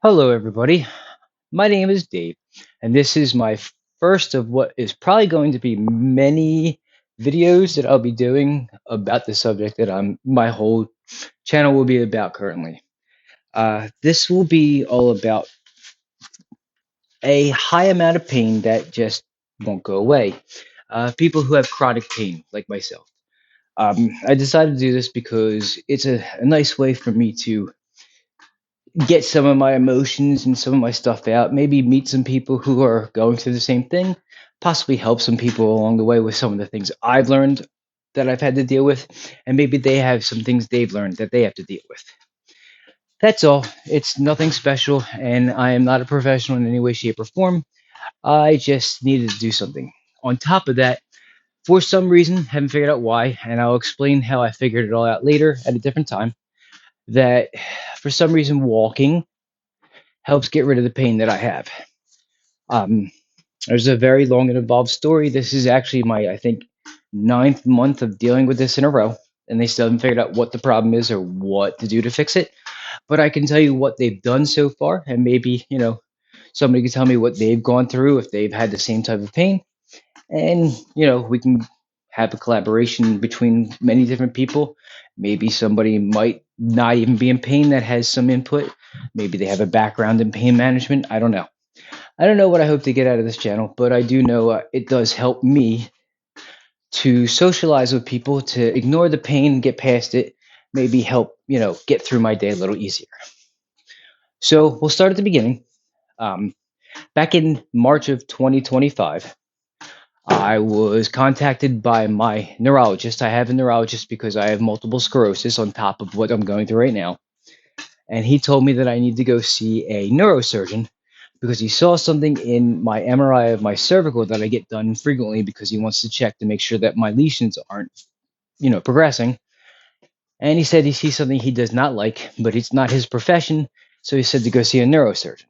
Hello, everybody. My name is Dave, and this is my first of what is probably going to be many videos that I'll be doing about the subject that my whole channel will be about currently. This will be all about a high amount of pain that just won't go away. People who have chronic pain, like myself. I decided to do this because it's a nice way for me to get some of my emotions and some of my stuff out. Maybe meet some people who are going through the same thing. Possibly help some people along the way with some of the things I've learned that I've had to deal with. And maybe they have some things they've learned that they have to deal with. That's all. It's nothing special. And I am not a professional in any way, shape, or form. I just needed to do something. On top of that, for some reason, haven't figured out why, and I'll explain how I figured it all out later at a different time. That for some reason, walking helps get rid of the pain that I have. Um, there's a very long and involved story. This is actually my, I think, ninth month of dealing with this in a row, and they still haven't figured out what the problem is or what to do to fix it. But I can tell you what they've done so far, and maybe, somebody can tell me what they've gone through if they've had the same type of pain. And, we can have a collaboration between many different people. Maybe somebody might not even be in pain that has some input. Maybe they have a background in pain management. I don't know. I don't know what I hope to get out of this channel, but I do know it does help me to socialize with people, to ignore the pain, get past it, maybe help, get through my day a little easier. So we'll start at the beginning. Um, Back in March of 2025, I was contacted by my neurologist. I have a neurologist because I have multiple sclerosis on top of what I'm going through right now. And he told me that I need to go see a neurosurgeon because he saw something in my MRI of my cervical that I get done frequently because he wants to check to make sure that my lesions aren't, progressing. And he said he sees something he does not like, but it's not his profession. So he said to go see a neurosurgeon.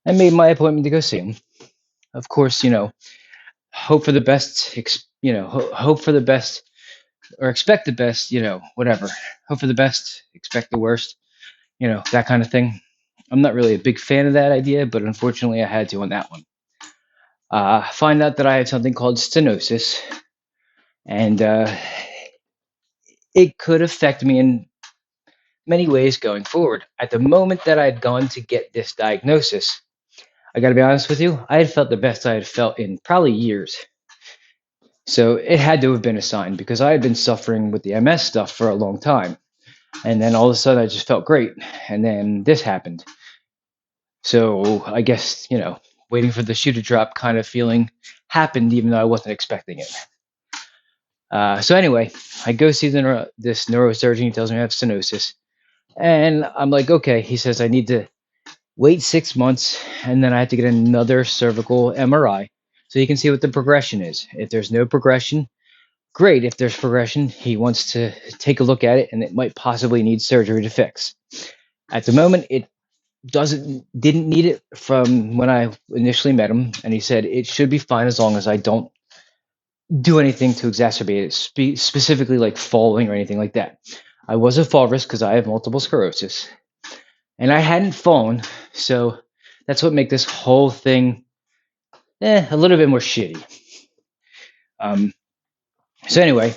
I made my appointment to go see him. Of course, hope for the best, hope for the best or expect the best, whatever. Hope for the best, expect the worst, that kind of thing. I'm not really a big fan of that idea, but unfortunately, I had to on that one. Find out that I have something called stenosis, and it could affect me in many ways going forward. At the moment that I had gone to get this diagnosis, I got to be honest with you, I had felt the best I had felt in probably years. So it had to have been a sign because I had been suffering with the MS stuff for a long time. And then all of a sudden, I just felt great. And then this happened. So I guess, waiting for the shoe to drop kind of feeling happened, even though I wasn't expecting it. So anyway, I go see this neurosurgeon. He tells me I have stenosis. And I'm like, okay. He says I need to wait 6 months, and then I have to get another cervical MRI so he can see what the progression is. If there's no progression, great. If there's progression, he wants to take a look at it, and it might possibly need surgery to fix. At the moment, it didn't need it from when I initially met him, and he said it should be fine as long as I don't do anything to exacerbate it, specifically like falling or anything like that. I was a fall risk because I have multiple sclerosis, and I hadn't fallen, so that's what makes this whole thing a little bit more shitty. Um, so anyway,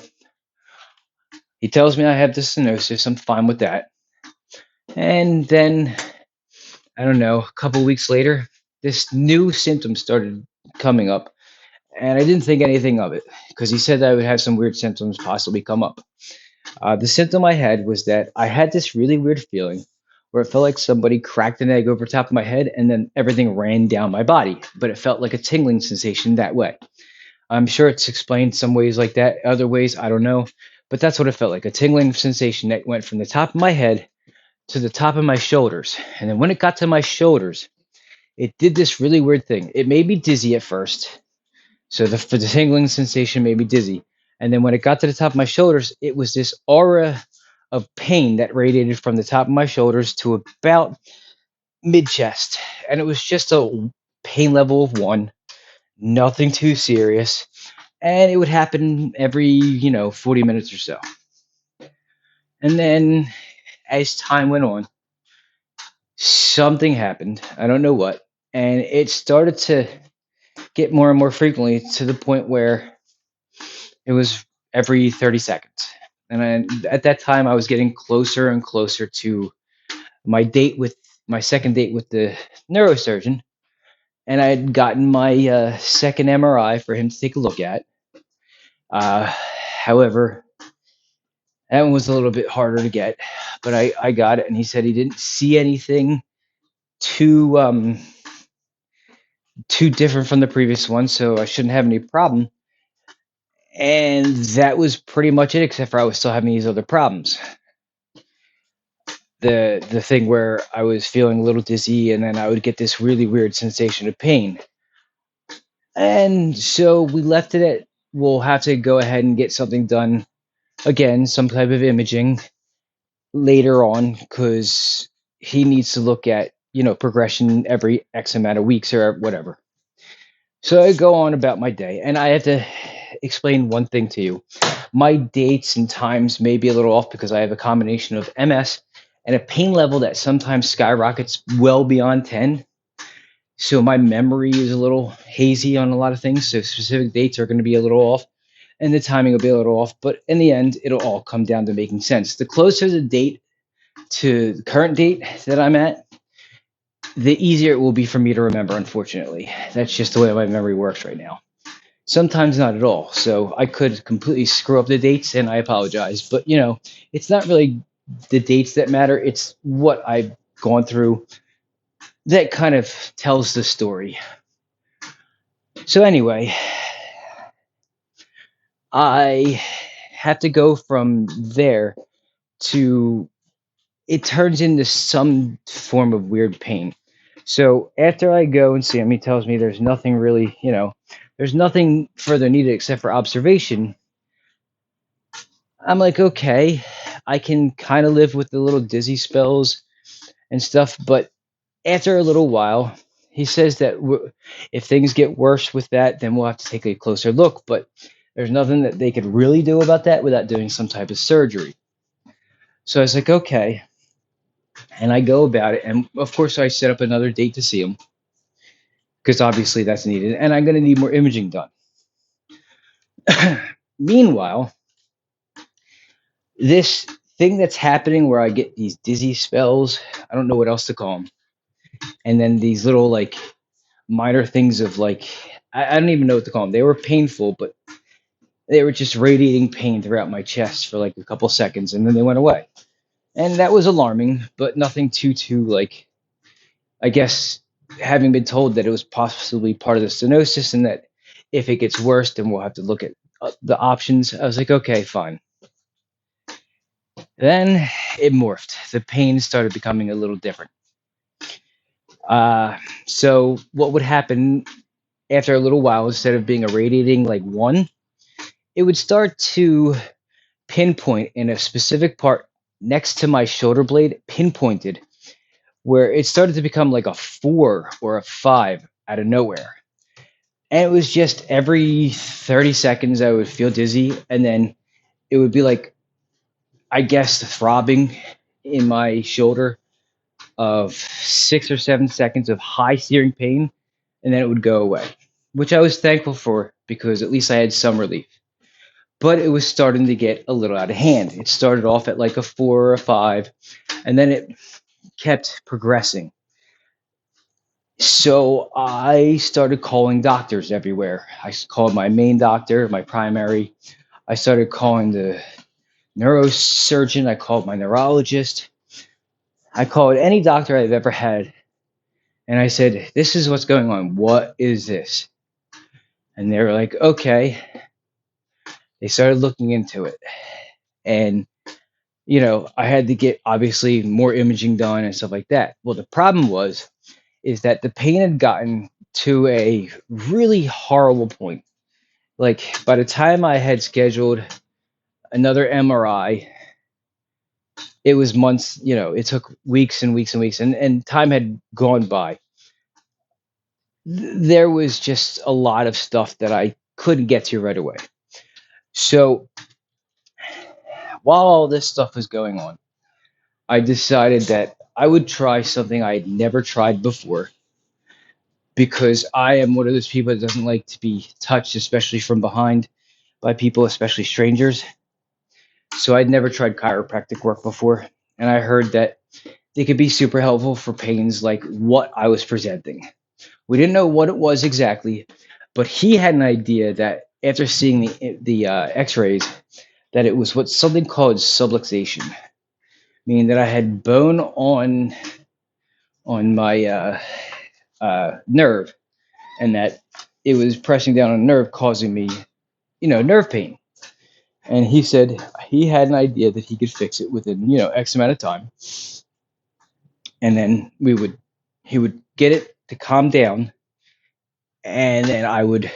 he tells me I have the stenosis. I'm fine with that, and then I don't know. A couple weeks later, this new symptom started coming up, and I didn't think anything of it because he said that I would have some weird symptoms possibly come up. The symptom I had was that I had this really weird feeling where it felt like somebody cracked an egg over top of my head and then everything ran down my body, but it felt like a tingling sensation that way. I'm sure it's explained some ways like that, other ways, I don't know, but that's what it felt like, a tingling sensation that went from the top of my head to the top of my shoulders. And then when it got to my shoulders, it did this really weird thing. It made me dizzy at first. So the tingling sensation made me dizzy. And then when it got to the top of my shoulders, it was this aura of pain that radiated from the top of my shoulders to about mid chest. And it was just a pain level of 1, nothing too serious. And it would happen every, 40 minutes or so. And then as time went on, something happened. I don't know what. And it started to get more and more frequently to the point where it was every 30 seconds. And at that time, I was getting closer and closer to my date with my second date with the neurosurgeon. And I had gotten my second MRI for him to take a look at. However, that one was a little bit harder to get, but I got it, and he said he didn't see anything too too different from the previous one, so I shouldn't have any problem. And that was pretty much it, except for I was still having these other problems. The thing where I was feeling a little dizzy, and then I would get this really weird sensation of pain. And so we left it at we'll have to go ahead and get something done again, some type of imaging later on, because he needs to look at progression every X amount of weeks or whatever. So I go on about my day, and I have to explain one thing to you. My dates and times may be a little off because I have a combination of MS and a pain level that sometimes skyrockets well beyond 10. So my memory is a little hazy on a lot of things. So specific dates are going to be a little off, and the timing will be a little off. But in the end, it'll all come down to making sense. The closer the date to the current date that I'm at, the easier it will be for me to remember, unfortunately. That's just the way my memory works right now. Sometimes not at all. So I could completely screw up the dates, and I apologize. But, it's not really the dates that matter. It's what I've gone through that kind of tells the story. So anyway, I have to go from there to it turns into some form of weird pain. So after I go and see him, he tells me there's nothing really, there's nothing further needed except for observation. I'm like, okay, I can kind of live with the little dizzy spells and stuff, but after a little while, he says that if things get worse with that, then we'll have to take a closer look, but there's nothing that they could really do about that without doing some type of surgery. So I was like, okay. And I go about it. And of course, I set up another date to see him because obviously that's needed. And I'm going to need more imaging done. Meanwhile, this thing that's happening where I get these dizzy spells, I don't know what else to call them. And then these little like minor things of like, I don't even know what to call them. They were painful, but they were just radiating pain throughout my chest for like a couple seconds, and then they went away. And that was alarming, but nothing too like, I guess, having been told that it was possibly part of the stenosis and that if it gets worse, then we'll have to look at the options. I was like, okay, fine. Then it morphed. The pain started becoming a little different. So what would happen after a little while, instead of being a radiating like one, it would start to pinpoint in a specific part next to my shoulder blade, pinpointed, where it started to become like a 4 or a 5 out of nowhere. And it was just every 30 seconds I would feel dizzy, and then it would be like, I guess, the throbbing in my shoulder of 6 or 7 seconds of high searing pain, and then it would go away, which I was thankful for because at least I had some relief. But it was starting to get a little out of hand. It started off at like a 4 or a 5, and then it kept progressing. So I started calling doctors everywhere. I called my main doctor, my primary. I started calling the neurosurgeon. I called my neurologist. I called any doctor I've ever had. And I said, this is what's going on. What is this? And they were like, okay. They started looking into it. And, I had to get obviously more imaging done and stuff like that. Well, the problem is that the pain had gotten to a really horrible point. Like by the time I had scheduled another MRI, it was months, it took weeks and weeks and weeks, and time had gone by. There was just a lot of stuff that I couldn't get to right away. So while all this stuff was going on, I decided that I would try something I had never tried before because I am one of those people that doesn't like to be touched, especially from behind by people, especially strangers. So I'd never tried chiropractic work before, and I heard that they could be super helpful for pains like what I was presenting. We didn't know what it was exactly, but he had an idea that after seeing the X-rays, that it was what something called subluxation, meaning that I had bone on my nerve, and that it was pressing down on a nerve, causing me, nerve pain. And he said he had an idea that he could fix it within, X amount of time, and then he would get it to calm down, and then I would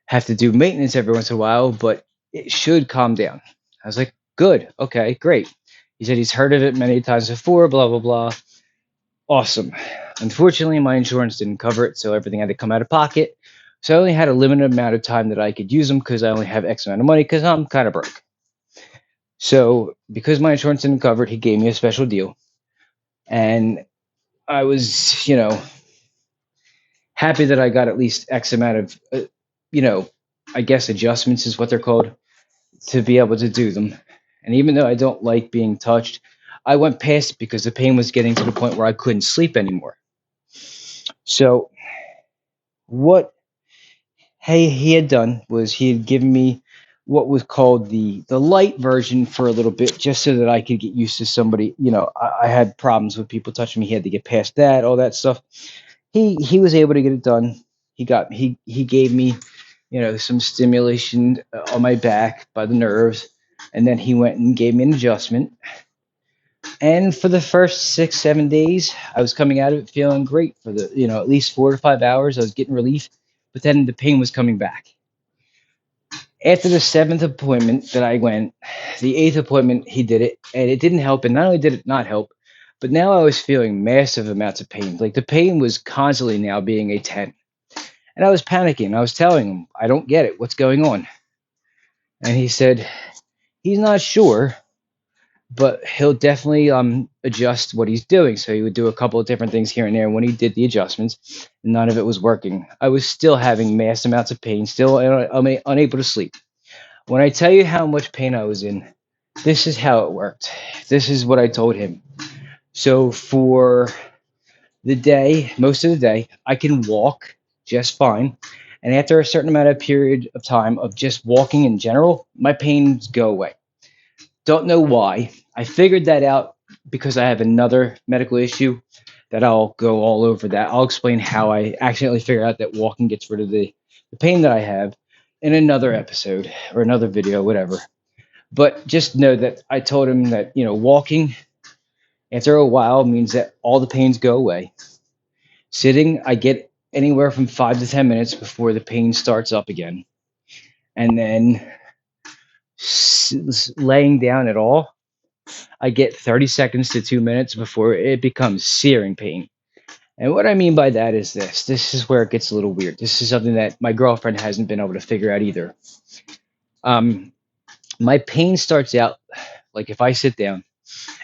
have to do maintenance every once in a while, but it should calm down. I was like, good, okay, great. He said he's heard of it many times before, blah, blah, blah. Awesome. Unfortunately, my insurance didn't cover it, so everything had to come out of pocket. So I only had a limited amount of time that I could use them because I only have X amount of money because I'm kind of broke. So because my insurance didn't cover it, he gave me a special deal. And I was, happy that I got at least X amount of, I guess adjustments is what they're called, to be able to do them. And even though I don't like being touched, I went past it because the pain was getting to the point where I couldn't sleep anymore. So what he had done was he had given me what was called the light version for a little bit, just so that I could get used to somebody. I had problems with people touching me. He had to get past that, all that stuff. He was able to get it done. He gave me, some stimulation on my back by the nerves, and then he went and gave me an adjustment. And for the first 6 7 days, I was coming out of it feeling great. For the at least 4 to 5 hours, I was getting relief, but then the pain was coming back. After the seventh appointment that I went, the eighth appointment he did it, and it didn't help. And not only did it not help, but now I was feeling massive amounts of pain. Like the pain was constantly now being a 10. And I was panicking. I was telling him, I don't get it. What's going on? And he said, he's not sure, but he'll definitely adjust what he's doing. So he would do a couple of different things here and there. And when he did the adjustments, none of it was working. I was still having mass amounts of pain, still unable to sleep. When I tell you how much pain I was in, this is how it worked. This is what I told him. So for the day, most of the day, I can walk just fine. And after a certain amount of period of time of just walking in general, my pains go away. Don't know why. I figured that out because I have another medical issue that I'll go all over that. I'll explain how I accidentally figured out that walking gets rid of the pain that I have in another episode or another video, whatever. But just know that I told him that, walking after a while means that all the pains go away. Sitting, I get anywhere from 5 to 10 minutes before the pain starts up again. And then laying down at all, I get 30 seconds to 2 minutes before it becomes searing pain. And what I mean by that is this. This is where it gets a little weird. This is something that my girlfriend hasn't been able to figure out either. My pain starts out, like if I sit down,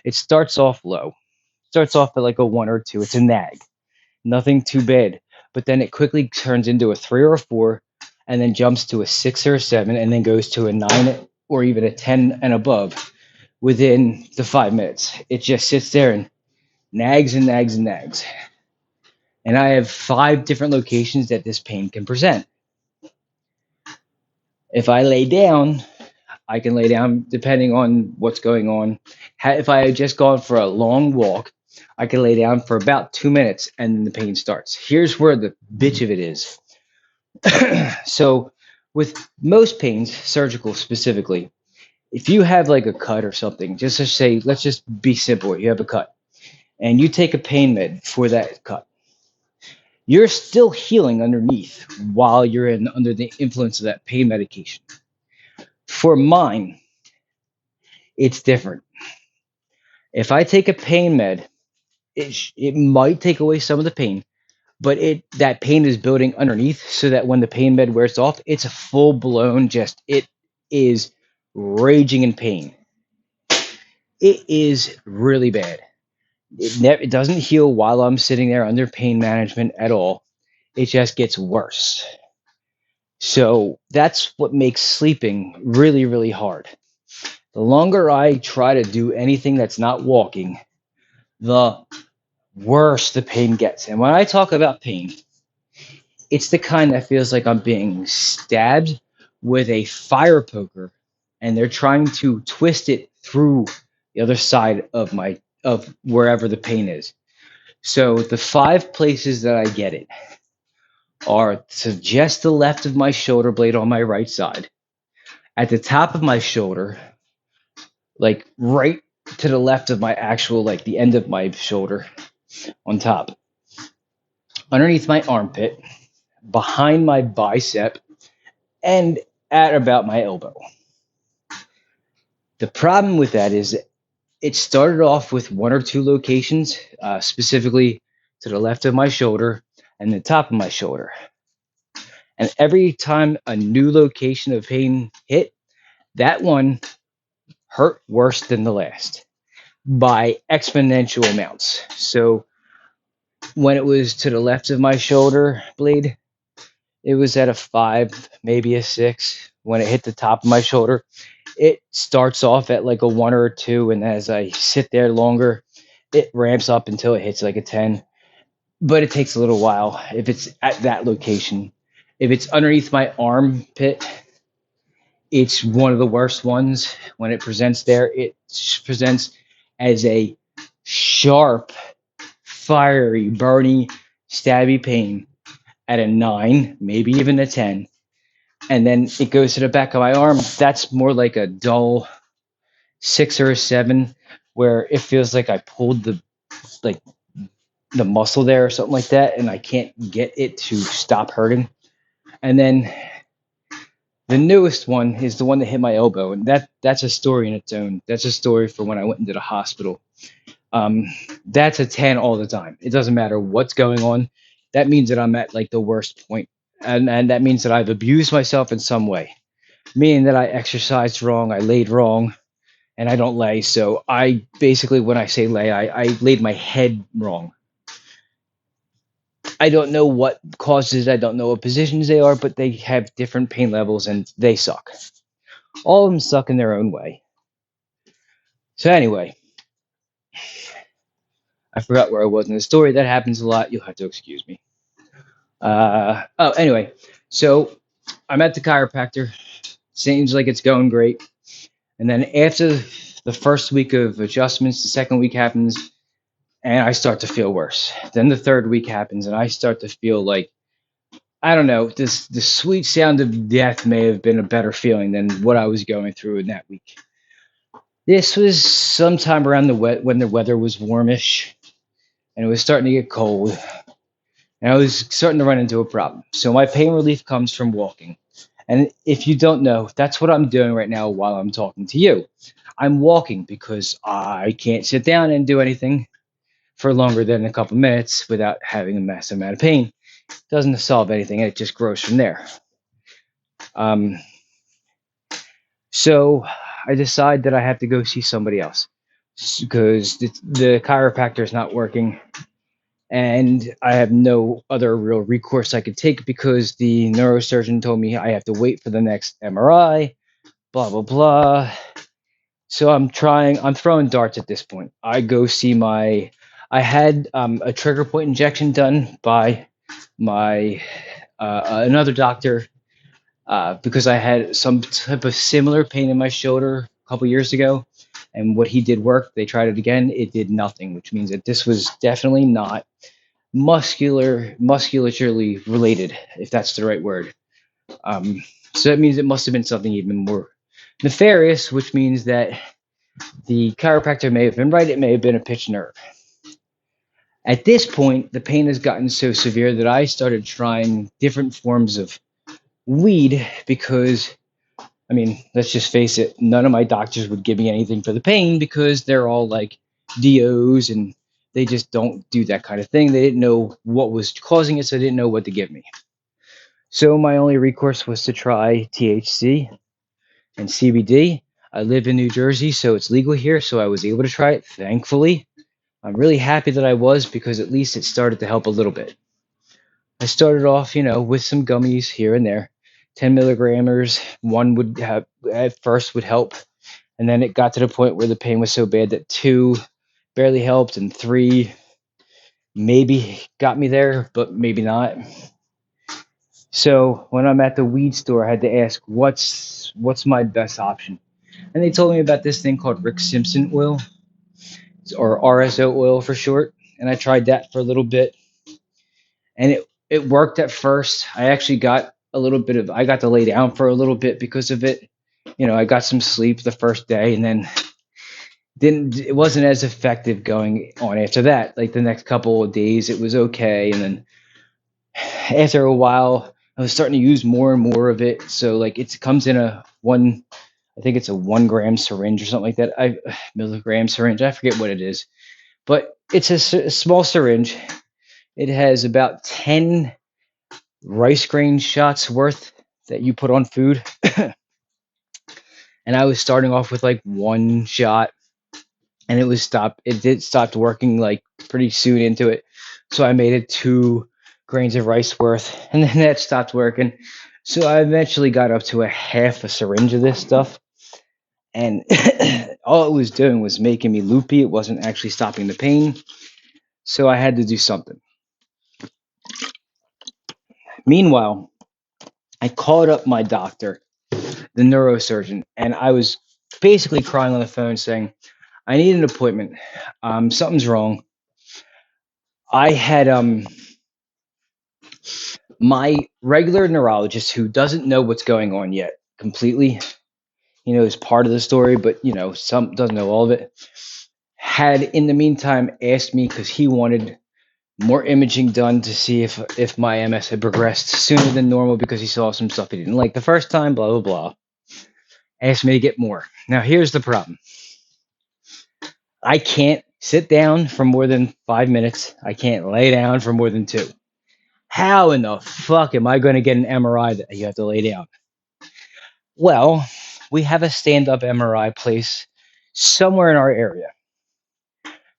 it starts off low. Starts off at like a 1 or 2. It's a nag. Nothing too bad. But then it quickly turns into a 3 or a 4, and then jumps to a 6 or a 7, and then goes to a 9 or even a 10 and above within the 5 minutes. It just sits there and nags and nags and nags. And I have 5 different locations that this pain can present. If I lay down, I can lay down depending on what's going on. If I had just gone for a long walk, I can lay down for about 2 minutes and then the pain starts. Here's where the bitch of it is. So with most pains, surgical specifically, if you have like a cut or something, just to say, let's just be simple. You have a cut and you take a pain med for that cut. You're still healing underneath while you're under the influence of that pain medication. For mine, it's different. If I take a pain med, it might take away some of the pain, but that pain is building underneath, so that when the pain med wears off, it's a full blown it is raging in pain. It is really bad. It doesn't heal while I'm sitting there under pain management at all. It just gets worse. So that's what makes sleeping really, really hard. The longer I try to do anything that's not walking, the worse the pain gets. And when I talk about pain, it's the kind that feels like I'm being stabbed with a fire poker and they're trying to twist it through the other side of wherever the pain is. So the 5 places that I get it are to just the left of my shoulder blade on my right side, at the top of my shoulder, like right to the left of my actual, like the end of my shoulder on top, underneath my armpit, behind my bicep, and at about my elbow. The problem with that is it started off with 1 or 2 locations, specifically to the left of my shoulder and the top of my shoulder. And every time a new location of pain hit, that one hurt worse than the last by exponential amounts. So when it was to the left of my shoulder blade, it was at a 5, maybe a 6. When it hit the top of my shoulder, it starts off at like a 1 or 2, and as I sit there longer, it ramps up until it hits like a 10. But it takes a little while if it's at that location. If it's underneath my armpit, it's one of the worst ones. When it presents there, it presents as a sharp, fiery, burning, stabby pain at a 9, maybe even a 10. And then it goes to the back of my arm. That's more like a dull 6 or a 7, where it feels like I pulled like the muscle there or something like that, and I can't get it to stop hurting. And then the newest one is the one that hit my elbow, and that's a story in its own. That's a story for when I went into the hospital. Um, that's a 10 all the time. It doesn't matter what's going on. That means that I'm at like the worst point, and that means that I've abused myself in some way, meaning that I exercised wrong, I laid wrong, and I don't lay. So I basically, when I say lay, I laid my head wrong. I don't know what causes it. I don't know what positions they are, but they have different pain levels and they suck. All of them suck in their own way. So anyway, I forgot where I was in the story. That happens a lot. You'll have to excuse me. Anyway, so I'm at the chiropractor. Seems like it's going great. And then after the first week of adjustments, the second week happens, and I start to feel worse. Then the third week happens, and I start to feel like, I don't know, the sweet sound of death may have been a better feeling than what I was going through in that week. This was sometime around when the weather was warmish, and it was starting to get cold, and I was starting to run into a problem. So my pain relief comes from walking. And if you don't know, that's what I'm doing right now while I'm talking to you. I'm walking because I can't sit down and do anything for longer than a couple minutes without having a massive amount of pain. Doesn't solve anything, and it just grows from there. So I decide that I have to go see somebody else because the chiropractor is not working, and I have no other real recourse I could take because the neurosurgeon told me I have to wait for the next MRI, blah, blah, blah. So I'm throwing darts at this point. I had a trigger point injection done by my another doctor because I had some type of similar pain in my shoulder a couple years ago. And what he did worked. They tried it again. It did nothing, which means that this was definitely not musculaturely related, if that's the right word. So that means it must have been something even more nefarious, which means that the chiropractor may have been right. It may have been a pinched nerve. At this point, the pain has gotten so severe that I started trying different forms of weed because, I mean, let's just face it, none of my doctors would give me anything for the pain because they're all like DOs and they just don't do that kind of thing. They didn't know what was causing it, so they didn't know what to give me. So my only recourse was to try THC and CBD. I live in New Jersey, so it's legal here, so I was able to try it, thankfully. I'm really happy that I was, because at least it started to help a little bit. I started off, with some gummies here and there. 10 milligrammers, one would have at first would help. And then it got to the point where the pain was so bad that two barely helped, and three maybe got me there, but maybe not. So when I'm at the weed store, I had to ask, what's my best option? And they told me about this thing called Rick Simpson oil, or RSO oil for short. And I tried that for a little bit, and it worked at first. I actually got I got to lay down for a little bit because of it. I got some sleep the first day, and then didn't it wasn't as effective going on after that. Like the next couple of days, it was okay, and then after a while, I was starting to use more and more of it. So like it comes in I think it's a 1 gram syringe or something like that. Milligram syringe. I forget what it is, but it's a small syringe. It has about 10 rice grain shots worth that you put on food. And I was starting off with like one shot, and it did stopped working like pretty soon into it. So I made it 2 grains of rice worth, and then that stopped working. So I eventually got up to a half a syringe of this stuff, and all it was doing was making me loopy. It wasn't actually stopping the pain. So I had to do something. Meanwhile, I called up my doctor, the neurosurgeon, and I was basically crying on the phone saying, I need an appointment. Something's wrong. I had my regular neurologist, who doesn't know what's going on yet completely. He knows part of the story, but some doesn't know all of it. Had in the meantime asked me, because he wanted more imaging done to see if my MS had progressed sooner than normal, because he saw some stuff he didn't like the first time, blah blah blah. Asked me to get more. Now here's the problem. I can't sit down for more than 5 minutes. I can't lay down for more than 2. How in the fuck am I going to get an MRI that you have to lay down? Well, we have a stand-up MRI place somewhere in our area.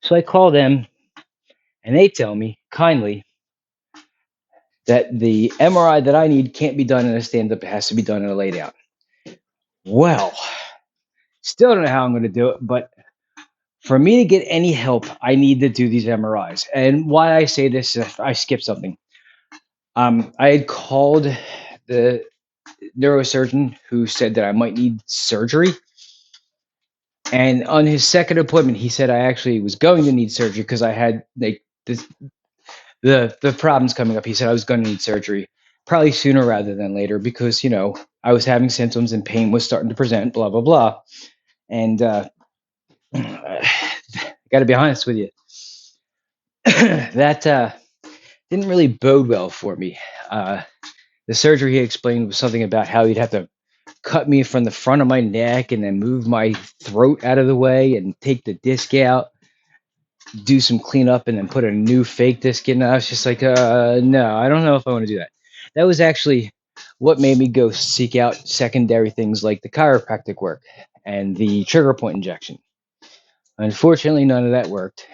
So I call them, and they tell me kindly that the MRI that I need can't be done in a stand-up. It has to be done in a lay down. Well, still don't know how I'm going to do it, but for me to get any help, I need to do these MRIs. And why I say this, I skipped something. I had called the neurosurgeon, who said that I might need surgery. And on his second appointment, he said I actually was going to need surgery, because I had like the problems coming up. He said I was going to need surgery probably sooner rather than later, because I was having symptoms and pain was starting to present. Blah blah blah. And I got to be honest with you, that didn't really bode well for me. The surgery he explained was something about how he'd have to cut me from the front of my neck and then move my throat out of the way and take the disc out, do some cleanup, and then put a new fake disc in. I was just like, no, I don't know if I want to do that. That was actually what made me go seek out secondary things like the chiropractic work and the trigger point injection. Unfortunately, none of that worked.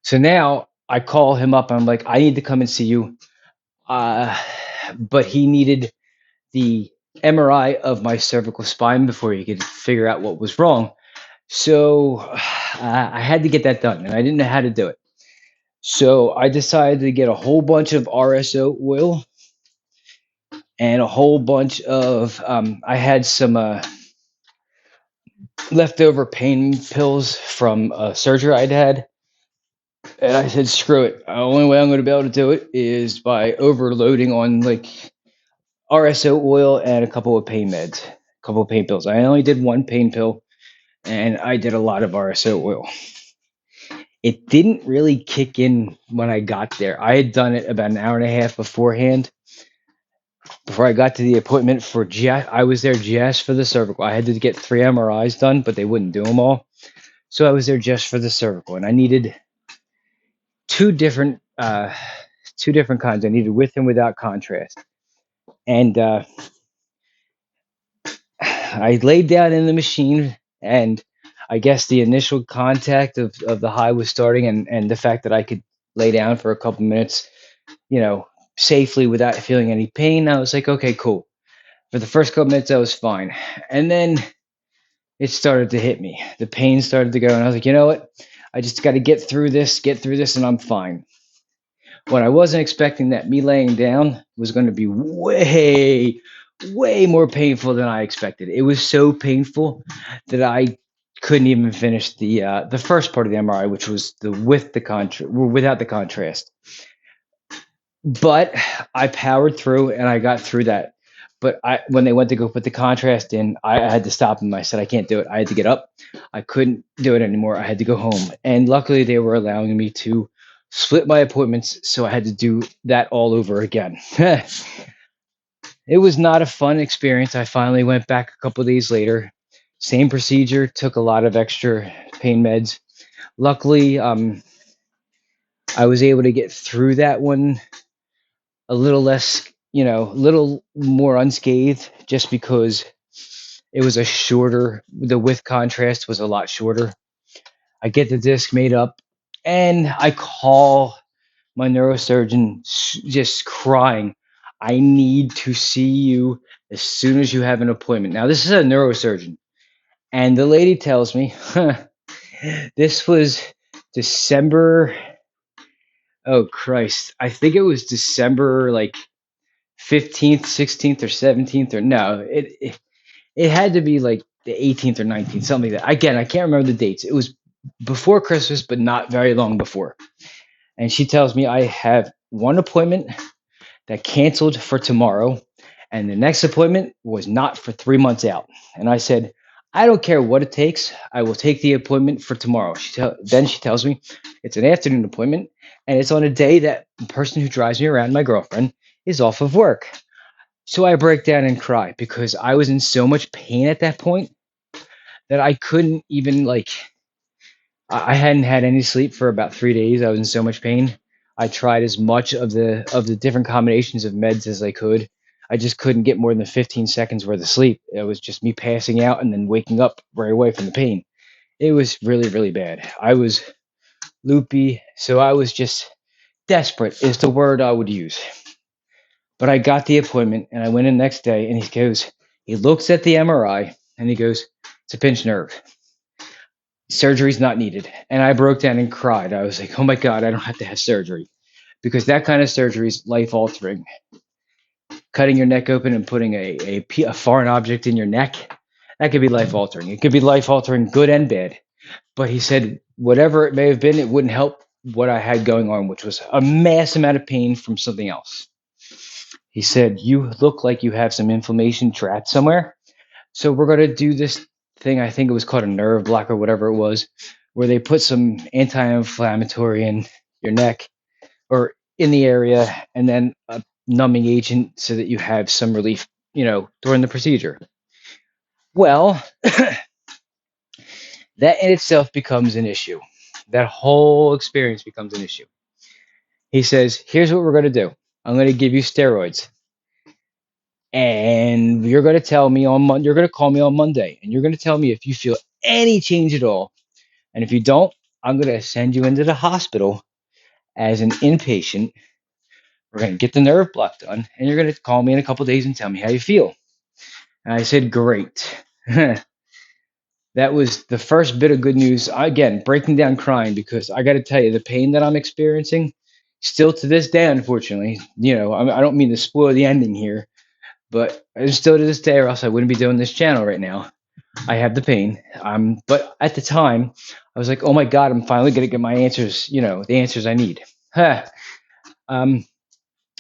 So now I call him up. I'm like, I need to come and see you. But he needed the MRI of my cervical spine before he could figure out what was wrong. So I had to get that done, and I didn't know how to do it. So I decided to get a whole bunch of RSO oil and a whole bunch of, I had some leftover pain pills from surgery I'd had. And I said, screw it. The only way I'm going to be able to do it is by overloading on like RSO oil and a couple of pain meds, a couple of pain pills. I only did one pain pill, and I did a lot of RSO oil. It didn't really kick in when I got there. I had done it about an hour and a half beforehand. Before I got to the appointment I was there just for the cervical. I had to get 3 MRIs done, but they wouldn't do them all. So I was there just for the cervical, and I needed two different kinds. I needed with and without contrast. And I laid down in the machine, and I guess the initial contact of the high was starting, and the fact that I could lay down for a couple minutes, you know, safely without feeling any pain, I was like, okay, cool. For the first couple minutes, I was fine. And then it started to hit me. The pain started to go, and I was like, you know what? I just got to get through this, and I'm fine. What I wasn't expecting that me laying down was going to be way more painful than I expected. It was so painful that I couldn't even finish the first part of the MRI, which was the with the without the contrast. But I powered through and I got through that. But when they went to go put the contrast in, I had to stop them. I said, I can't do it. I had to get up. I couldn't do it anymore. I had to go home. And luckily, they were allowing me to split my appointments. So I had to do that all over again. It was not a fun experience. I finally went back a couple of days later. Same procedure, took a lot of extra pain meds. Luckily, I was able to get through that one a little less, a little more unscathed, just because it was the with contrast was a lot shorter. I get the disc made up and I call my neurosurgeon just crying. I need to see you as soon as you have an appointment. Now, this is a neurosurgeon. And the lady tells me, this was December. Oh, Christ. I think it was December like 15th, 16th, or 17th, or no, it had to be like the 18th or 19th, something like that. Again, I can't remember the dates. It was before Christmas, but not very long before. And she tells me I have one appointment that canceled for tomorrow, and the next appointment was not for 3 months out. And I said, I don't care what it takes. I will take the appointment for tomorrow. Then she tells me it's an afternoon appointment, and it's on a day that the person who drives me around, my girlfriend, is off of work. So I break down and cry because I was in so much pain at that point that I couldn't even like. I hadn't had any sleep for about 3 days. I was in so much pain. I tried as much of the different combinations of meds as I could. I just couldn't get more than 15 seconds worth of sleep. It was just me passing out and then waking up right away from the pain. It was really, really bad. I was loopy, so I was just desperate is the word I would use. But I got the appointment and I went in the next day and he looks at the MRI and he goes, it's a pinched nerve. Surgery's not needed. And I broke down and cried. I was like, oh my God, I don't have to have surgery, because that kind of surgery is life altering. Cutting your neck open and putting a foreign object in your neck, that could be life altering. It could be life altering, good and bad. But he said, whatever it may have been, it wouldn't help what I had going on, which was a mass amount of pain from something else. He said, you look like you have some inflammation trapped somewhere. So we're going to do this thing. I think it was called a nerve block or whatever it was, where they put some anti-inflammatory in your neck or in the area, and then a numbing agent so that you have some relief, during the procedure. Well, that in itself becomes an issue. That whole experience becomes an issue. He says, here's what we're going to do. I'm going to give you steroids. And you're going to tell me you're going to call me on Monday, and you're going to tell me if you feel any change at all. And if you don't, I'm going to send you into the hospital as an inpatient. We're going to get the nerve block done, and you're going to call me in a couple of days and tell me how you feel. And I said, great. That was the first bit of good news. Again, breaking down crying, because I got to tell you, the pain that I'm experiencing, still to this day, unfortunately, I don't mean to spoil the ending here, but still to this day, or else I wouldn't be doing this channel right now. I have the pain. But at the time, I was like, oh my God, I'm finally going to get my answers, the answers I need.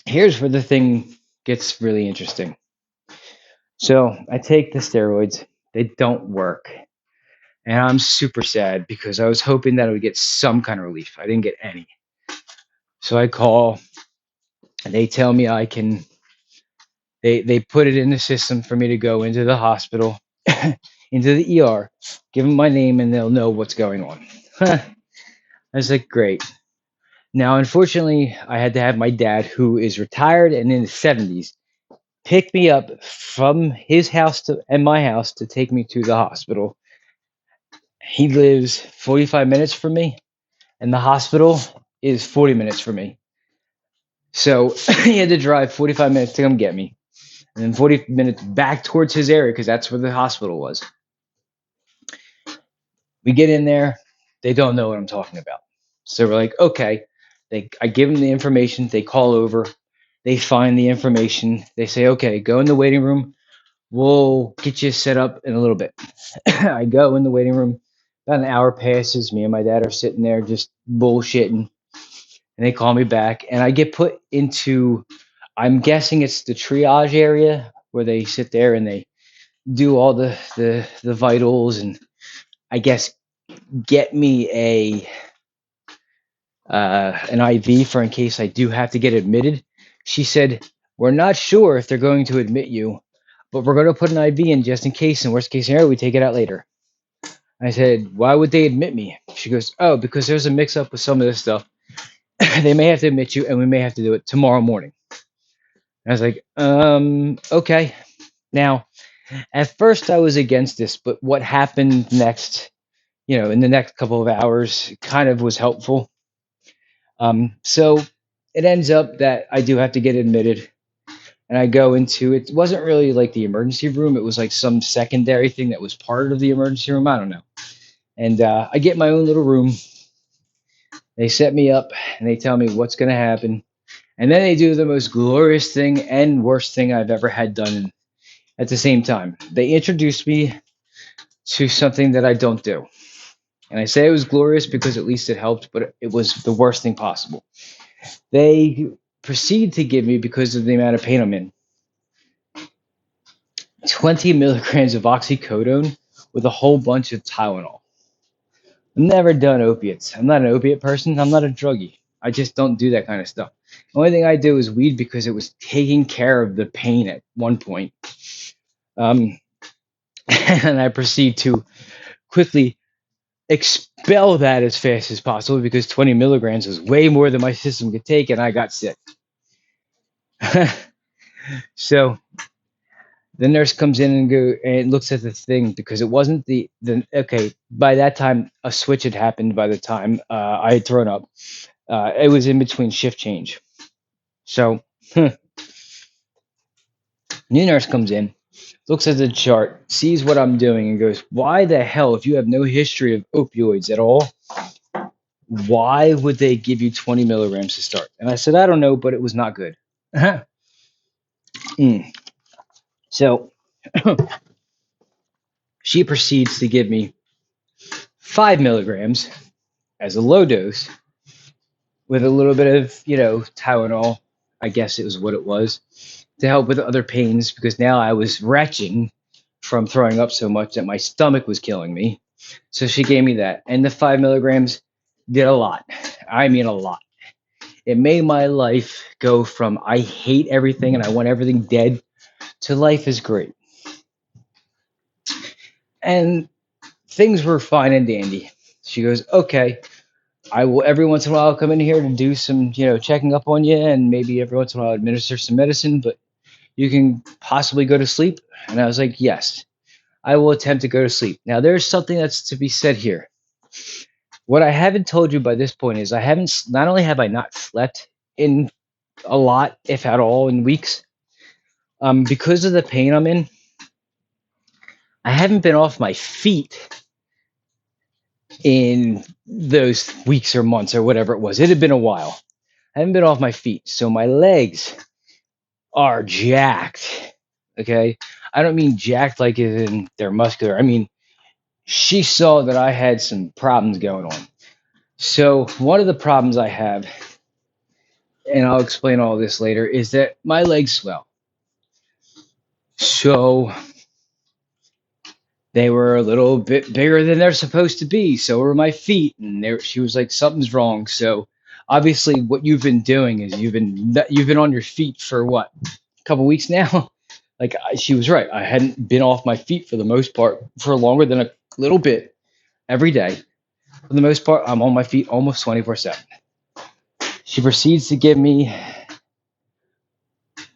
Here's where the thing gets really interesting. So I take the steroids. They don't work. And I'm super sad because I was hoping that I would get some kind of relief. I didn't get any. So I call and they tell me they put it in the system for me to go into the hospital, into the ER, give them my name, and they'll know what's going on. I was like, great. Now, unfortunately, I had to have my dad, who is retired and in his 70s, pick me up from his house and my house to take me to the hospital. He lives 45 minutes from me, and the hospital is 40 minutes from me. So he had to drive 45 minutes to come get me, and then 40 minutes back towards his area because that's where the hospital was. We get in there, they don't know what I'm talking about. So we're like, okay. I give them the information, they call over, they find the information, they say, okay, go in the waiting room. We'll get you set up in a little bit. I go in the waiting room. About an hour passes. Me and my dad are sitting there just bullshitting. And they call me back. And I get put into, I'm guessing it's the triage area where they sit there and they do all the vitals and I guess get me an IV for in case I do have to get admitted. She said, we're not sure if they're going to admit you, but we're going to put an IV in just in case. In worst case scenario, we take it out later. I said, why would they admit me? She goes, oh, because there's a mix up with some of this stuff. They may have to admit you and we may have to do it tomorrow morning. I was like, okay. Now, at first I was against this, but what happened next, in the next couple of hours kind of was helpful. So it ends up that I do have to get admitted and I go into it wasn't really like the emergency room. It was like some secondary thing that was part of the emergency room. I don't know. And I get my own little room. They set me up and they tell me what's going to happen. And then they do the most glorious thing and worst thing I've ever had done at the same time. They introduced me to something that I don't do. And I say it was glorious because at least it helped, but it was the worst thing possible. They proceed to give me, because of the amount of pain I'm in, 20 milligrams of oxycodone with a whole bunch of Tylenol. I've never done opiates. I'm not an opiate person. I'm not a druggie. I just don't do that kind of stuff. The only thing I do is weed because it was taking care of the pain at one point. And I proceed to quickly expel that as fast as possible because 20 milligrams was way more than my system could take, and I got sick. So the nurse comes in and looks at the thing because it wasn't the okay. By that time, a switch had happened. By the time I had thrown up, it was in between shift change. So new nurse comes in, looks at the chart, sees what I'm doing, and goes, "Why the hell, if you have no history of opioids at all, why would they give you 20 milligrams to start?" And I said, "I don't know, but it was not good." So she proceeds to give me 5 milligrams as a low dose with a little bit of, Tylenol, I guess it was what it was, to help with other pains because now I was retching from throwing up so much that my stomach was killing me. So she gave me that. And the 5 milligrams did a lot. I mean, a lot. It made my life go from I hate everything and I want everything dead to life is great. And things were fine and dandy. She goes, okay, I will every once in a while come in here to do some, checking up on you and maybe every once in a while administer some medicine, but you can possibly go to sleep. And I was like, yes, I will attempt to go to sleep. Now, there's something that's to be said here. What I haven't told you by this point is not only have I not slept in a lot, if at all, in weeks, because of the pain I'm in, I haven't been off my feet in those weeks or months or whatever it was. It had been a while. I haven't been off my feet. So my legs are jacked. Okay. I don't mean jacked like in they're muscular. I mean, she saw that I had some problems going on. So one of the problems I have, and I'll explain all this later, is that my legs swell. So they were a little bit bigger than they're supposed to be. So were my feet, and she was like, "Something's wrong." So obviously, what you've been doing is you've been on your feet for what, a couple weeks now. Like she was right. I hadn't been off my feet for the most part for longer than a little bit every day. For the most part, I'm on my feet almost 24/7. She proceeds to give me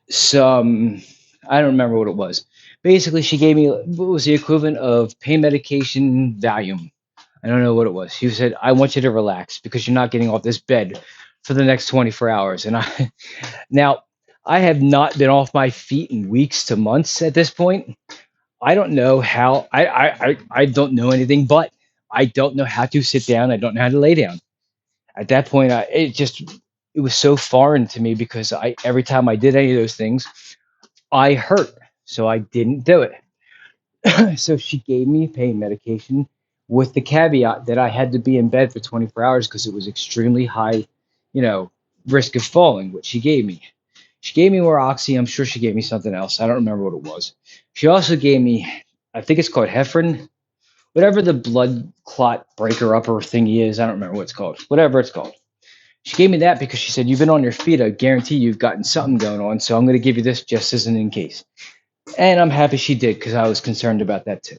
some, I don't remember what it was. Basically, she gave me what was the equivalent of pain medication Valium I don't know what it was. She said, I want you to relax because you're not getting off this bed for the next 24 hours. And I, now, I have not been off my feet in weeks to months at this point. I don't know how, I don't know anything, but I don't know how to sit down. I don't know how to lay down. At that point, it was so foreign to me because every time I did any of those things, I hurt. So I didn't do it. So she gave me pain medication with the caveat that I had to be in bed for 24 hours because it was extremely high, you know, risk of falling, which she gave me. She gave me more oxy. I'm sure she gave me something else. I don't remember what it was. She also gave me, I think it's called heparin, whatever the blood clot breaker upper thingy is. I don't remember what it's called. Whatever it's called. She gave me that because she said, you've been on your feet. I guarantee you've gotten something going on. So I'm going to give you this just as an in case. And I'm happy she did because I was concerned about that too.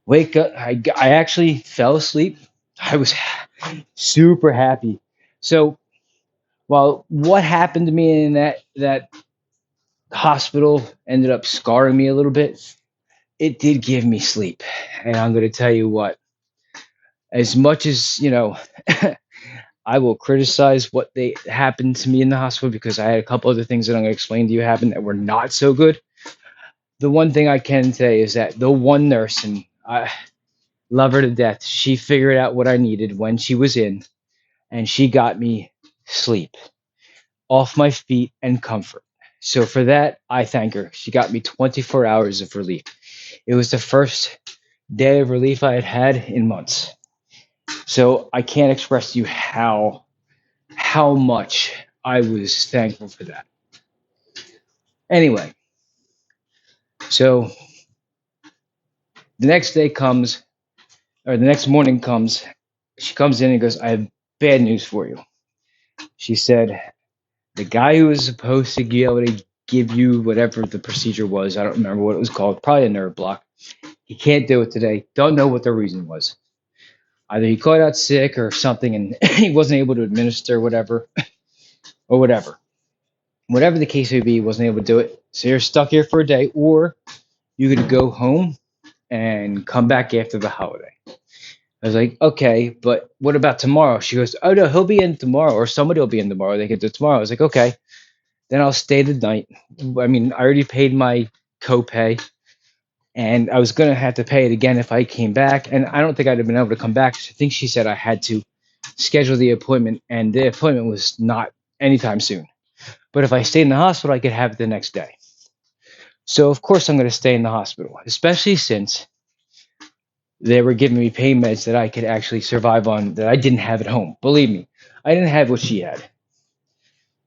Wake up. I actually fell asleep. I was super happy. So, while what happened to me in that hospital ended up scarring me a little bit, it did give me sleep. And I'm going to tell you what, as much as, I will criticize what they happened to me in the hospital because I had a couple other things that I'm going to explain to you happened that were not so good. The one thing I can say is that the one nurse, and I love her to death, she figured out what I needed when she was in, and she got me sleep, off my feet, and comfort. So for that, I thank her. She got me 24 hours of relief. It was the first day of relief I had had in months. So I can't express to you how much I was thankful for that. Anyway, so the next day comes, or the next morning comes. She comes in and goes, I have bad news for you. She said, the guy who was supposed to be able to give you whatever the procedure was, I don't remember what it was called, probably a nerve block. He can't do it today. Don't know what the reason was. Either he called out sick or something and he wasn't able to administer whatever or whatever. Whatever the case may be, he wasn't able to do it. So you're stuck here for a day, or you could go home and come back after the holiday. I was like, okay, but what about tomorrow? She goes, oh no, he'll be in tomorrow, or somebody will be in tomorrow. They can do it tomorrow. I was like, okay, then I'll stay the night. I mean, I already paid my copay, and I was gonna have to pay it again if I came back. And I don't think I'd have been able to come back. I think she said I had to schedule the appointment, and the appointment was not anytime soon. But if I stayed in the hospital, I could have it the next day. So of course I'm going to stay in the hospital, especially since they were giving me pain meds that I could actually survive on that I didn't have at home. Believe me, I didn't have what she had.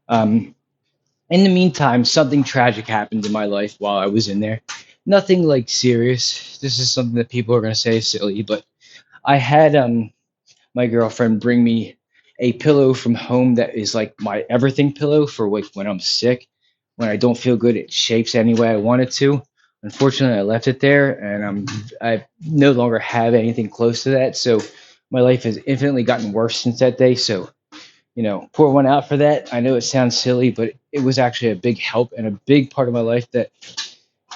Um, in the meantime, something tragic happened in my life while I was in there. Nothing like serious. This is something that people are going to say is silly, but I had my girlfriend bring me a pillow from home that is like my everything pillow for like when I'm sick. When I don't feel good, it shapes any way I want it to. Unfortunately, I left it there, and I no longer have anything close to that. So my life has infinitely gotten worse since that day. So pour one out for that. I know it sounds silly, but it was actually a big help and a big part of my life that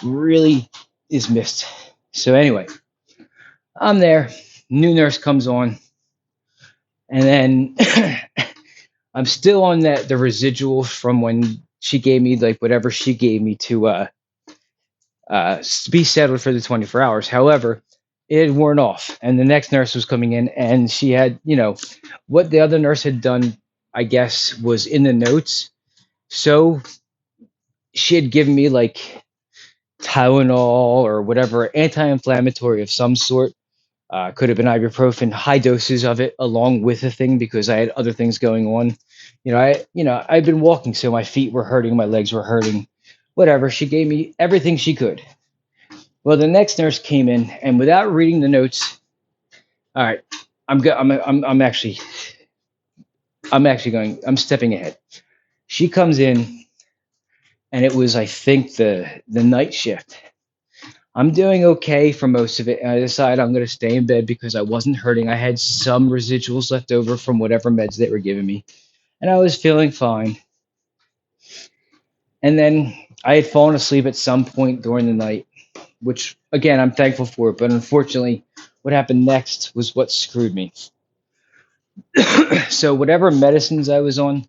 really is missed. So anyway, I'm there. New nurse comes on, and then I'm still on the residuals from when she gave me like whatever she gave me to be settled for the 24 hours. However, it had worn off, and the next nurse was coming in, and she had, what the other nurse had done, I guess, was in the notes. So she had given me like Tylenol or whatever anti-inflammatory of some sort. Could have been ibuprofen, high doses of it along with the thing because I had other things going on. I'd been walking, so my feet were hurting, my legs were hurting, whatever. She gave me everything she could. Well, the next nurse came in, and without reading the notes, all right, I'm stepping ahead. She comes in, and it was, I think, the night shift. I'm doing okay for most of it, and I decide I'm going to stay in bed because I wasn't hurting. I had some residuals left over from whatever meds they were giving me, and I was feeling fine. And then I had fallen asleep at some point during the night, which, again, I'm thankful for. But unfortunately, what happened next was what screwed me. So whatever medicines I was on,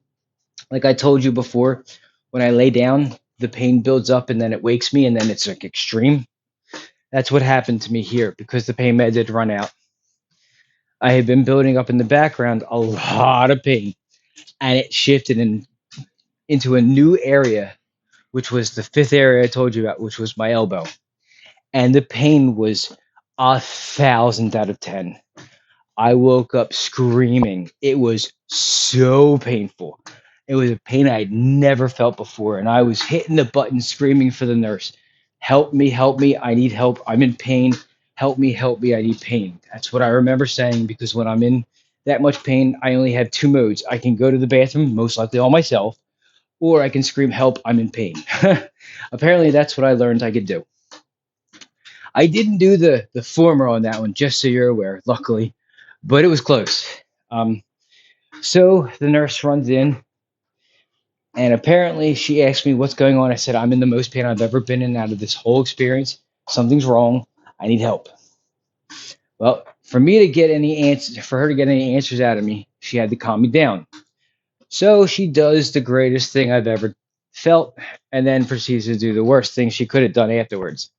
like I told you before, when I lay down, the pain builds up and then it wakes me and then it's like extreme. That's what happened to me here because the pain med did run out. I had been building up in the background a lot of pain and it shifted into a new area, which was the fifth area I told you about, which was my elbow. And the pain was 1,000 out of 10. I woke up screaming. It was so painful. It was a pain I'd never felt before. And I was hitting the button, screaming for the nurse, help me, I need help. I'm in pain. Help me, I need pain. That's what I remember saying because when I'm in that much pain, I only have two modes. I can go to the bathroom, most likely all myself, or I can scream, help, I'm in pain. Apparently, that's what I learned I could do. I didn't do the former on that one, just so you're aware, luckily, but it was close. Um, so the nurse runs in, and apparently she asked me what's going on. I said, I'm in the most pain I've ever been in out of this whole experience. Something's wrong. I need help. Well, for me to get any answers, for her to get any answers out of me, she had to calm me down. So she does the greatest thing I've ever felt, and then proceeds to do the worst thing she could have done afterwards.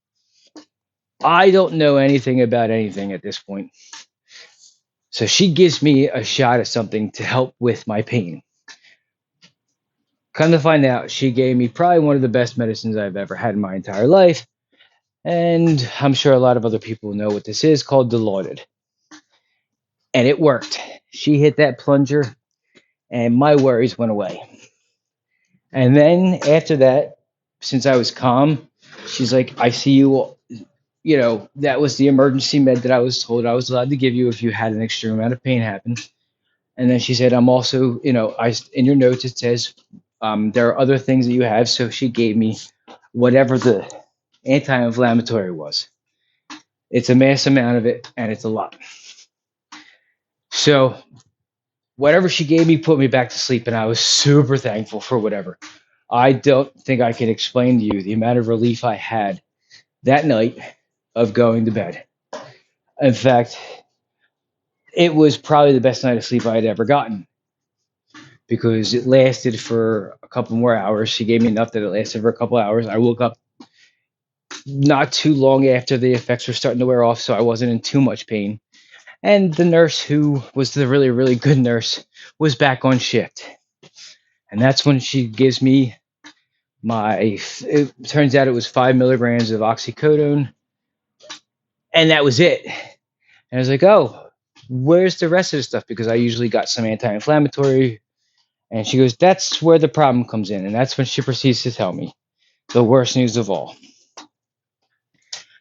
I don't know anything about anything at this point. So she gives me a shot of something to help with my pain. Come to find out, she gave me probably one of the best medicines I've ever had in my entire life. And I'm sure a lot of other people know what this is, called Dilaudid. And it worked. She hit that plunger, and my worries went away. And then after that, since I was calm, she's like, I see you. You know, that was the emergency med that I was told I was allowed to give you if you had an extreme amount of pain happen. And then she said, I'm also, in your notes it says there are other things that you have. So she gave me whatever the anti-inflammatory was. It's a mass amount of it, and it's a lot. So whatever she gave me put me back to sleep, and I was super thankful for whatever. I don't think I can explain to you the amount of relief I had that night of going to bed. In fact, it was probably the best night of sleep I had ever gotten because it lasted for a couple more hours. She gave me enough that it lasted for a couple hours. I woke up not too long after the effects were starting to wear off, so I wasn't in too much pain. And the nurse, who was the really, really good nurse, was back on shift. And that's when she gives me it turns out it was 5 milligrams of oxycodone. And that was it. And I was like, oh, where's the rest of the stuff? Because I usually got some anti-inflammatory. And she goes, that's where the problem comes in. And that's when she proceeds to tell me the worst news of all.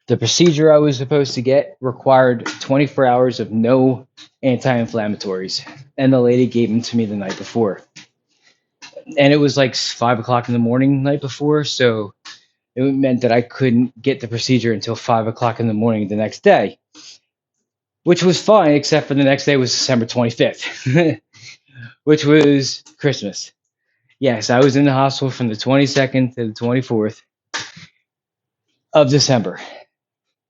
The procedure I was supposed to get required 24 hours of no anti-inflammatories. And the lady gave them to me the night before. And it was like 5 o'clock in the morning the night before. So it meant that I couldn't get the procedure until 5 o'clock in the morning the next day, which was fine, except for the next day was December 25th, which was Christmas. Yes, I was in the hospital from the 22nd to the 24th of December,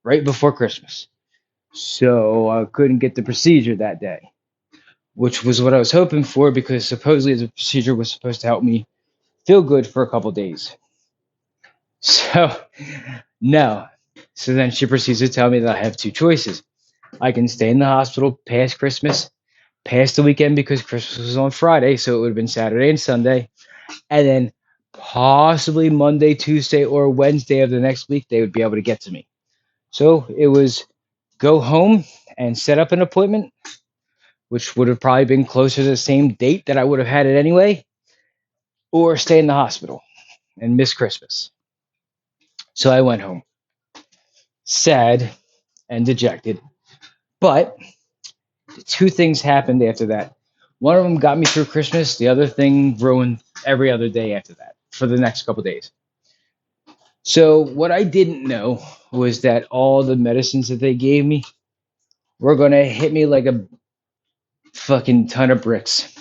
right before Christmas. So I couldn't get the procedure that day, which was what I was hoping for because supposedly the procedure was supposed to help me feel good for a couple days. So, no. So then she proceeds to tell me that I have two choices. I can stay in the hospital past Christmas, past the weekend because Christmas was on Friday, so it would have been Saturday and Sunday, and then possibly Monday, Tuesday, or Wednesday of the next week they would be able to get to me. So it was go home and set up an appointment, which would have probably been closer to the same date that I would have had it anyway, or stay in the hospital and miss Christmas. So I went home, sad and dejected. But two things happened after that. One of them got me through Christmas. The other thing ruined every other day after that for the next couple of days. So what I didn't know was that all the medicines that they gave me were going to hit me like a fucking ton of bricks.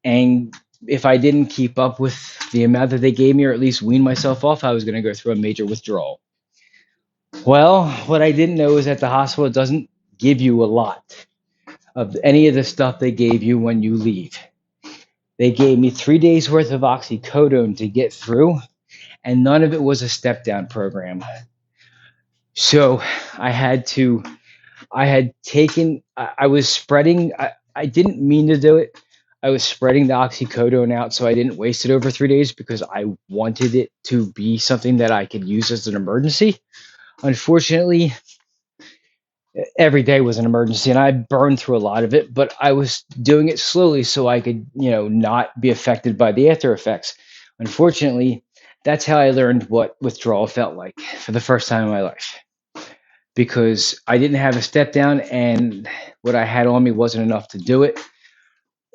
And if I didn't keep up with the amount that they gave me, or at least wean myself off, I was going to go through a major withdrawal. Well, what I didn't know is that the hospital doesn't give you a lot of any of the stuff they gave you when you leave. They gave me 3 days worth of oxycodone to get through, and none of it was a step down program. So I had to, I had taken, I was spreading, I didn't mean to do it. I was spreading the oxycodone out so I didn't waste it over 3 days because I wanted it to be something that I could use as an emergency. Unfortunately, every day was an emergency and I burned through a lot of it, but I was doing it slowly so I could, not be affected by the after effects. Unfortunately, that's how I learned what withdrawal felt like for the first time in my life because I didn't have a step down and what I had on me wasn't enough to do it.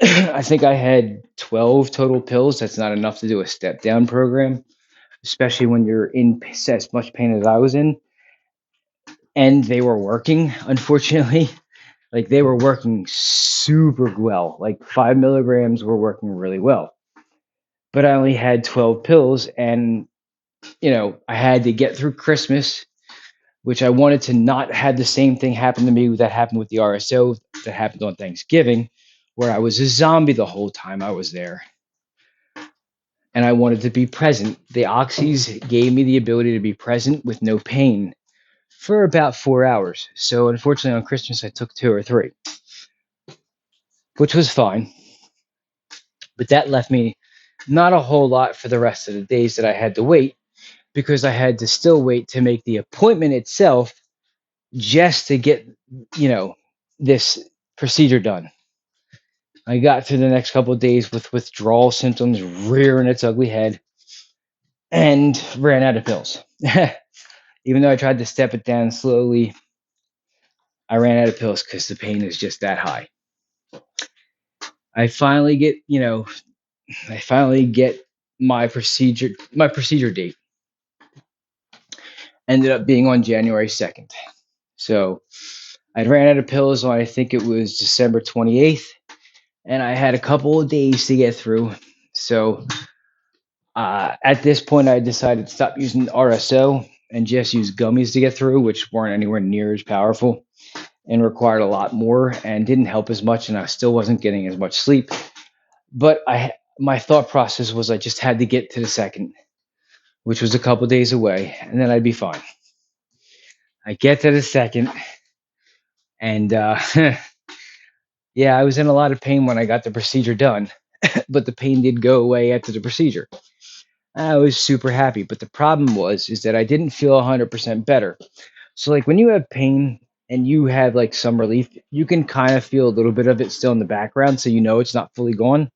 I think I had 12 total pills. That's not enough to do a step down program, especially when you're in as much pain as I was in. And they were working, unfortunately. Like they were working super well. Like 5 milligrams were working really well. But I only had 12 pills and, I had to get through Christmas, which I wanted to not have the same thing happen to me that happened with the RSO that happened on Thanksgiving, where I was a zombie the whole time I was there. And I wanted to be present. The oxys gave me the ability to be present with no pain for about 4 hours. So unfortunately on Christmas I took 2 or 3, which was fine. But that left me not a whole lot for the rest of the days that I had to wait because I had to still wait to make the appointment itself just to get, this procedure done. I got through the next couple of days with withdrawal symptoms rearing its ugly head and ran out of pills. Even though I tried to step it down slowly, I ran out of pills because the pain is just that high. I finally get, my procedure date. Ended up being on January 2nd. So I ran out of pills on, I think it was December 28th, and I had a couple of days to get through. So at this point, I decided to stop using RSO and just use gummies to get through, which weren't anywhere near as powerful and required a lot more and didn't help as much, and I still wasn't getting as much sleep. But my thought process was I just had to get to the second, which was a couple days away, and then I'd be fine. I get to the second, and yeah, I was in a lot of pain when I got the procedure done, but the pain did go away after the procedure. I was super happy, but the problem is that I didn't feel 100% better. So like when you have pain and you have like some relief, you can kind of feel a little bit of it still in the background, so it's not fully gone.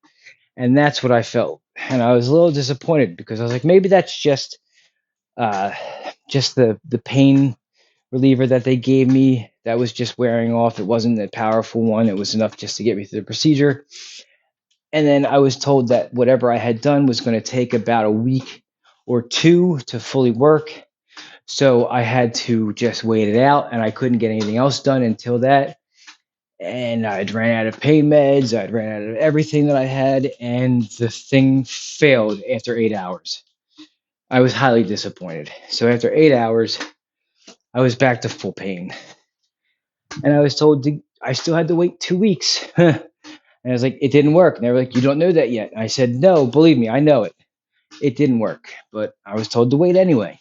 And that's what I felt. And I was a little disappointed because I was like, maybe that's uh, just the pain reliever that they gave me that was just wearing off. It wasn't a powerful one. It was enough just to get me through the procedure. And then I was told that whatever I had done was going to take about a week or two to fully work. So I had to just wait it out, and I couldn't get anything else done until that. And I'd ran out of pain meds. I'd ran out of everything that I had, and the thing failed after 8 hours. I was highly disappointed. So after 8 hours, I was back to full pain. And I was told I still had to wait 2 weeks. And I was like, it didn't work. And they were like, you don't know that yet. And I said, no, believe me, I know it. It didn't work. But I was told to wait anyway.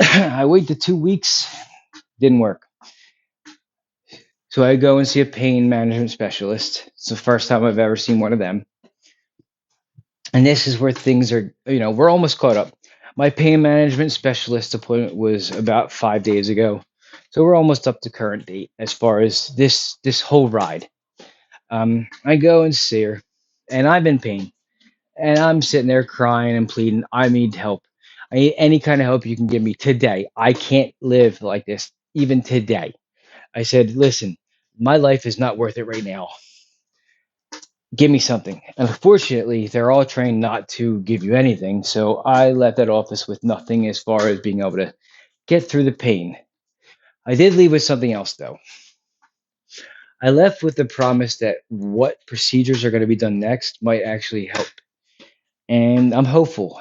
I waited 2 weeks. Didn't work. So I go and see a pain management specialist. It's the first time I've ever seen one of them. And this is where things are, we're almost caught up. My pain management specialist appointment was about 5 days ago. So we're almost up to current date as far as this whole ride. I go and see her, and I'm in pain. And I'm sitting there crying and pleading, I need help. I need any kind of help you can give me today. I can't live like this, even today. I said, listen, my life is not worth it right now. Give me something. And unfortunately, they're all trained not to give you anything. So I left that office with nothing as far as being able to get through the pain. I did leave with something else, though. I left with the promise that what procedures are going to be done next might actually help. And I'm hopeful.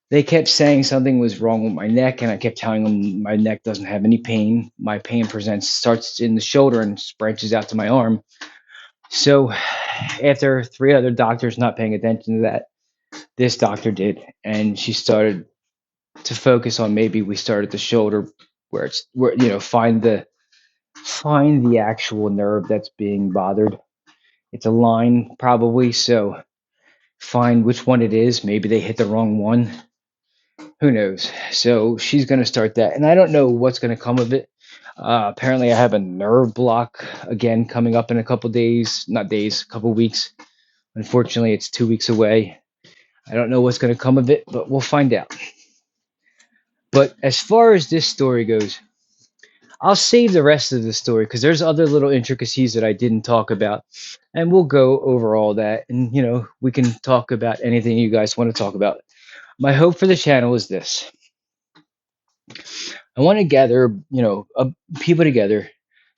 They kept saying something was wrong with my neck, and I kept telling them my neck doesn't have any pain. My pain presents starts in the shoulder and branches out to my arm. So, after three other doctors not paying attention to that, this doctor did, and she started to focus on maybe we start at the shoulder, where find the actual nerve that's being bothered. It's a line probably, so find which one it is. Maybe they hit the wrong one. Who knows? So she's going to start that, and I don't know what's going to come of it. Apparently, I have a nerve block again coming up in a couple days, not days, a couple weeks. Unfortunately, it's 2 weeks away. I don't know what's going to come of it, but we'll find out. But as far as this story goes, I'll save the rest of the story because there's other little intricacies that I didn't talk about, and we'll go over all that. And we can talk about anything you guys want to talk about. My hope for the channel is this: I want to gather, people together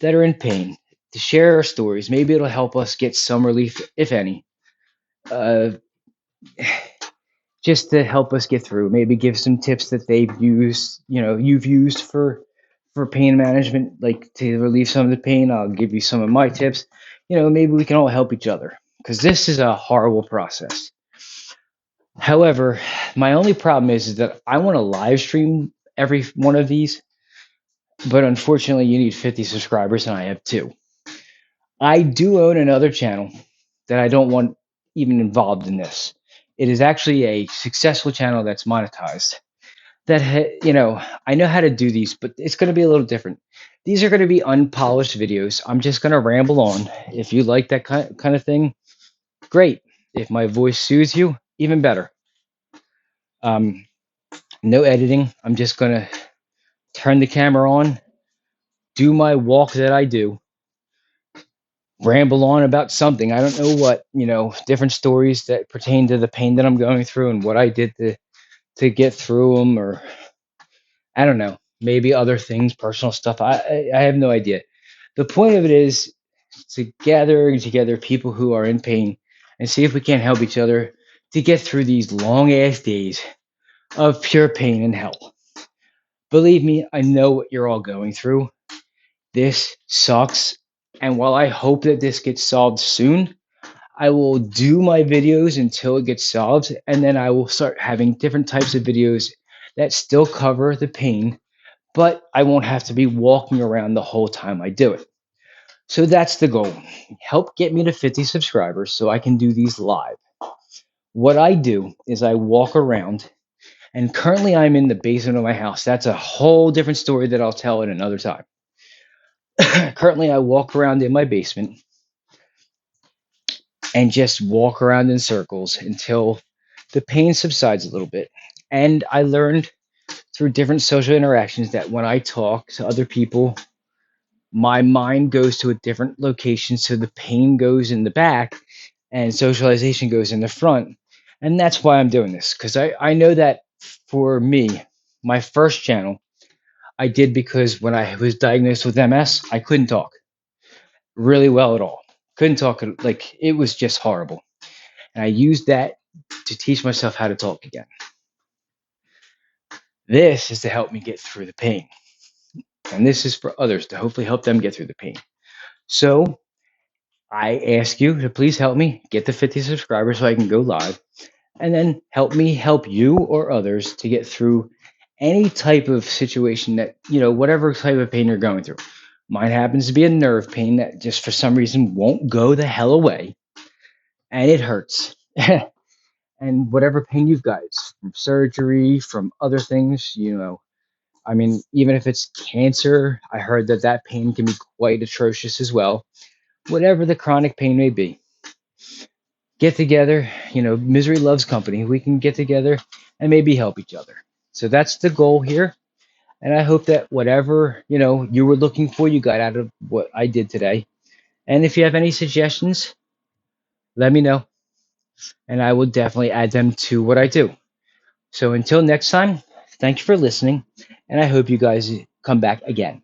that are in pain to share our stories. Maybe it'll help us get some relief, if any, uh, just to help us get through. Maybe give some tips that they've used, you've used for pain management, like to relieve some of the pain. I'll give you some of my tips. Maybe we can all help each other because this is a horrible process. However, my only problem is that I want to live stream every one of these, but unfortunately, you need 50 subscribers, and I have two. I do own another channel that I don't want even involved in this. It is actually a successful channel that's monetized. I know how to do these, but it's going to be a little different. These are going to be unpolished videos. I'm just going to ramble on. If you like that kind of thing, great. If my voice soothes you, even better. No editing. I'm just going to turn the camera on, do my walk that I do, ramble on about something. I don't know what, different stories that pertain to the pain that I'm going through and what I did to get through them, or I don't know, maybe other things, personal stuff. I have no idea. The point of it is to gather together people who are in pain and see if we can't help each other to get through these long ass days of pure pain and hell. Believe me, I know what you're all going through. This sucks. And while I hope that this gets solved soon, I will do my videos until it gets solved, and then I will start having different types of videos that still cover the pain, but I won't have to be walking around the whole time I do it. So that's the goal. Help get me to 50 subscribers so I can do these live. What I do is I walk around, and currently I'm in the basement of my house. That's a whole different story that I'll tell at another time. Currently, I walk around in my basement and just walk around in circles until the pain subsides a little bit. And I learned through different social interactions that when I talk to other people, my mind goes to a different location. So the pain goes in the back and socialization goes in the front. And that's why I'm doing this. Because I know that for me, my first channel, I did because when I was diagnosed with MS, I couldn't talk really well at all. Couldn't talk, like it was just horrible. And I used that to teach myself how to talk again. This is to help me get through the pain. And this is for others to hopefully help them get through the pain. So I ask you to please help me get to 50 subscribers so I can go live. And then help me help you or others to get through any type of situation that, whatever type of pain you're going through. Mine happens to be a nerve pain that just for some reason won't go the hell away. And it hurts. And whatever pain you've got, it's from surgery, from other things, I mean, even if it's cancer, I heard that pain can be quite atrocious as well. Whatever the chronic pain may be, get together. Misery loves company. We can get together and maybe help each other. So that's the goal here. And I hope that whatever, you were looking for, you got out of what I did today. And if you have any suggestions, let me know. And I will definitely add them to what I do. So until next time, thank you for listening. And I hope you guys come back again.